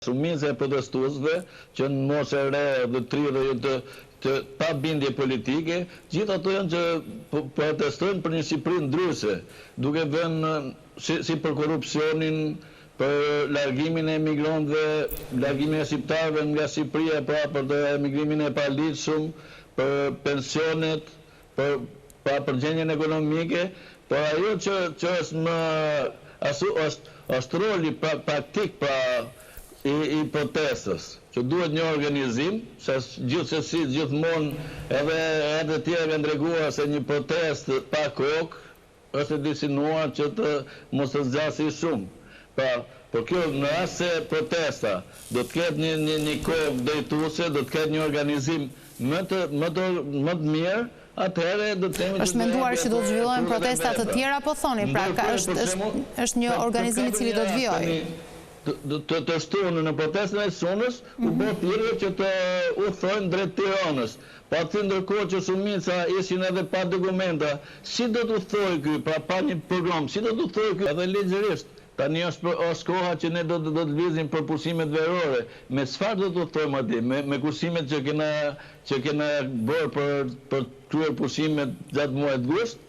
Shumica e protestuesve që në moshë e re dhe 30 të pa bindje politike, gjithë ato janë që protestojnë për një Shqipëri ndryshe, duke vënë si për korrupsionin, për largimin e emigrantëve, largimin e shqiptarëve nga Shqipëria, për të emigrimin e paligjshëm, për pensionet, për përgjendjen ekonomike, por ajo që është më është roli praktik i protestës, që duhet një organizim, se gjithsesi gjithmonë edhe tjerë kanë treguar se një protestë pa kokë është e disinuar që të mos të zgjasë shumë. Por kjo në rast se protesta do të ketë një kohë drejtuese, do të ketë një organizim më të mirë, atëherë do të themi është menduar që do të zhvillohen protesta të tjera, po thoni, pra është një organizim I cili do të vijojë. Të shtunë në protestën e sunës, u bë thirrje që të udhtojnë drejt Tiranës. Po aty ndërkohë që shumica ishin edhe pa dokumenta, si do të udhtojë ky, pra pa një program, si do të udhtojë ky? Edhe ligjërisht, tani është koha që ne do të lëvizim për pushimet verore. Me çfarë do të udhtojmë aty? Me kursimet që kena bërë për kryer pushimet gjatë muajit gusht?